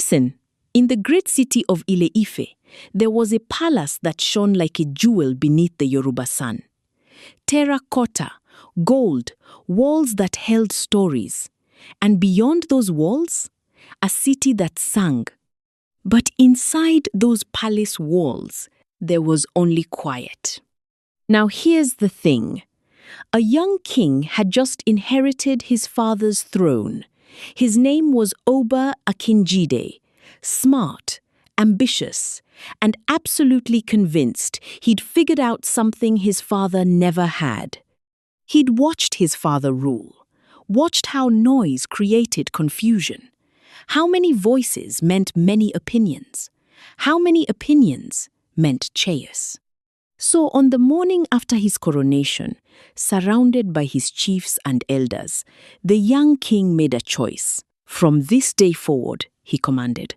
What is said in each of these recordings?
Listen, in the great city of Ile-Ife, there was a palace that shone like a jewel beneath the Yoruba sun. Terracotta, gold, walls that held stories. And beyond those walls, a city that sang. But inside those palace walls, there was only quiet. Now here's the thing. A young king had just inherited his father's throne. His name was Oba Akinjide, smart, ambitious, and absolutely convinced he'd figured out something his father never had. He'd watched his father rule, watched how noise created confusion, how many voices meant many opinions, how many opinions meant chaos. So on the morning after his coronation, surrounded by his chiefs and elders, the young king made a choice. From this day forward, he commanded,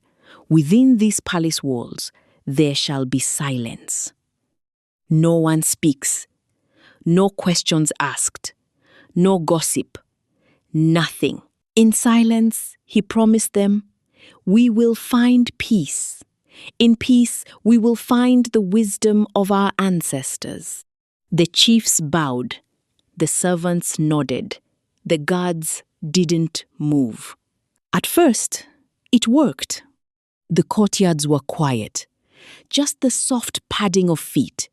within these palace walls, there shall be silence. No one speaks, no questions asked, no gossip, nothing. In silence, he promised them, we will find peace. In peace, we will find the wisdom of our ancestors. The chiefs bowed, the servants nodded, the guards didn't move. At first, it worked. The courtyards were quiet, just the soft padding of feet.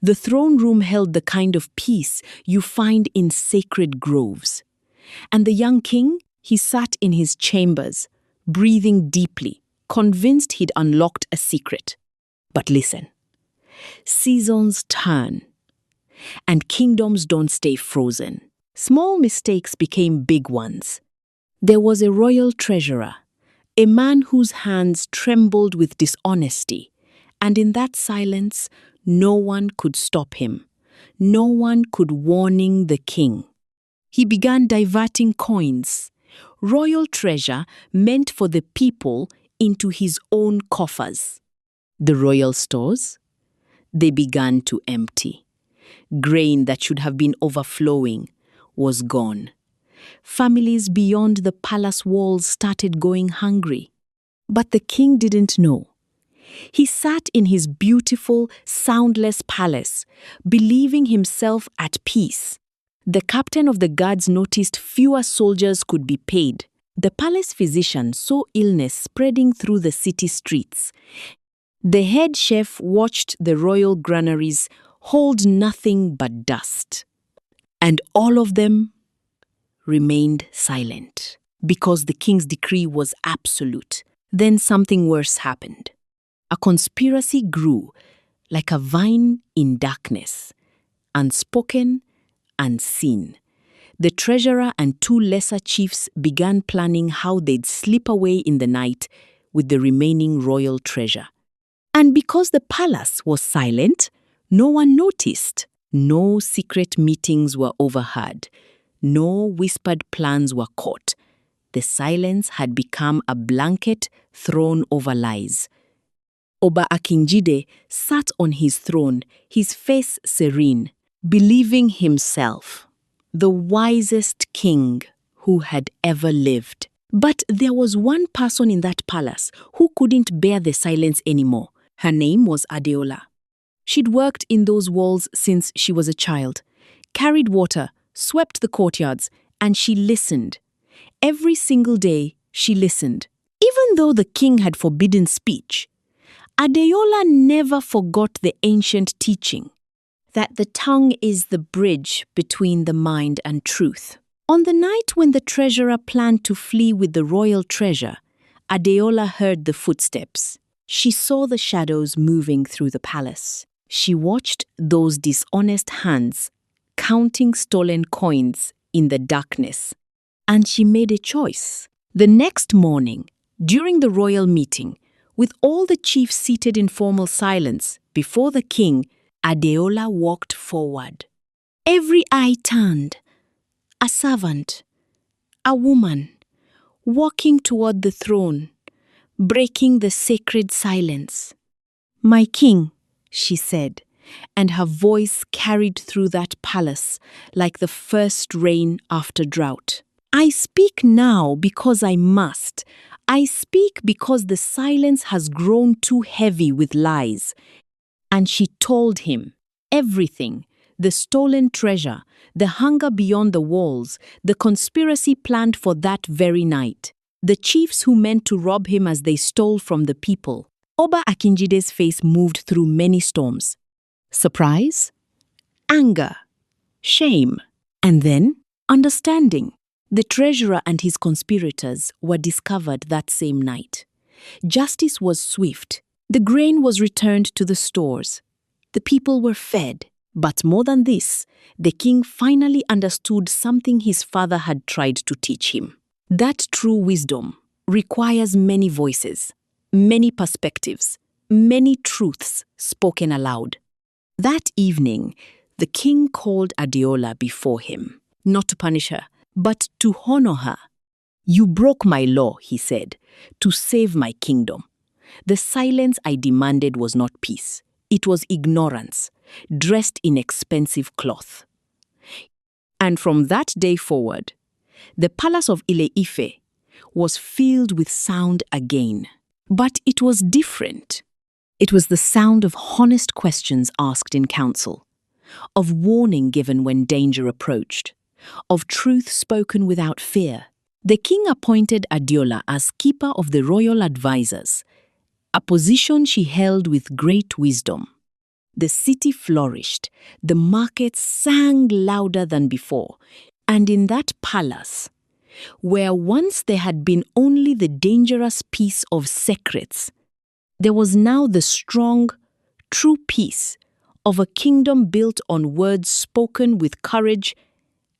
The throne room held the kind of peace you find in sacred groves. And the young king, he sat in his chambers, breathing deeply, convinced he'd unlocked a secret. But listen, seasons turn, and kingdoms don't stay frozen. Small mistakes became big ones. There was a royal treasurer, a man whose hands trembled with dishonesty, and in that silence, no one could stop him. No one could warn the king. He began diverting coins, royal treasure meant for the people, into his own coffers. The royal stores, they began to empty. Grain that should have been overflowing was gone. Families beyond the palace walls started going hungry. But the king didn't know. He sat in his beautiful, soundless palace, believing himself at peace. The captain of the guards noticed fewer soldiers could be paid. The palace physician saw illness spreading through the city streets. The head chef watched the royal granaries hold nothing but dust. And all of them remained silent, because the king's decree was absolute. Then something worse happened. A conspiracy grew like a vine in darkness, unspoken, unseen. The treasurer and two lesser chiefs began planning how they'd slip away in the night with the remaining royal treasure. And because the palace was silent, no one noticed. No secret meetings were overheard. No whispered plans were caught. The silence had become a blanket thrown over lies. Oba Akinjide sat on his throne, his face serene, believing himself the wisest king who had ever lived. But there was one person in that palace who couldn't bear the silence anymore. Her name was Adeola. She'd worked in those walls since she was a child, carried water, swept the courtyards, and she listened. Every single day, she listened. Even though the king had forbidden speech, Adeola never forgot the ancient teaching that the tongue is the bridge between the mind and truth. On the night when the treasurer planned to flee with the royal treasure, Adeola heard the footsteps. She saw the shadows moving through the palace. She watched those dishonest hands counting stolen coins in the darkness. And she made a choice. The next morning, during the royal meeting, with all the chiefs seated in formal silence before the king, Adeola walked forward. Every eye turned. A servant, a woman, walking toward the throne, breaking the sacred silence. "My king," she said, and her voice carried through that palace like the first rain after drought. "I speak now because I must. I speak because the silence has grown too heavy with lies. And she told him everything: the stolen treasure, the hunger beyond the walls, the conspiracy planned for that very night, the chiefs who meant to rob him as they stole from the people. Oba Akinjide's face moved through many storms. Surprise, anger, shame, and then understanding. The treasurer and his conspirators were discovered that same night. Justice was swift. The grain was returned to the stores. The people were fed. But more than this, the king finally understood something his father had tried to teach him. That true wisdom requires many voices, many perspectives, many truths spoken aloud. That evening, the king called Adeola before him, not to punish her, but to honor her. "You broke my law," he said, "to save my kingdom. The silence I demanded was not peace. It was ignorance, dressed in expensive cloth." And from that day forward, the palace of Ile-Ife was filled with sound again. But it was different. It was the sound of honest questions asked in council, of warning given when danger approached, of truth spoken without fear. The king appointed Adeola as keeper of the royal advisors, a position she held with great wisdom. The city flourished, the markets sang louder than before, and in that palace, where once there had been only the dangerous peace of secrets, there was now the strong, true peace of a kingdom built on words spoken with courage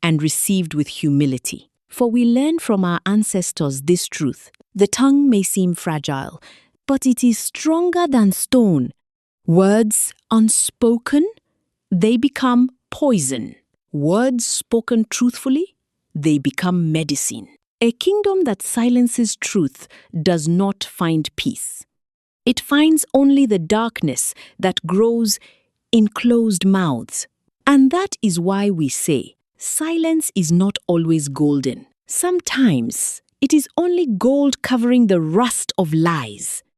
and received with humility. For we learn from our ancestors this truth: the tongue may seem fragile, but it is stronger than stone. Words unspoken, they become poison. Words spoken truthfully, they become medicine. A kingdom that silences truth does not find peace. It finds only the darkness that grows in closed mouths. And that is why we say, silence is not always golden. Sometimes it is only gold covering the rust of lies.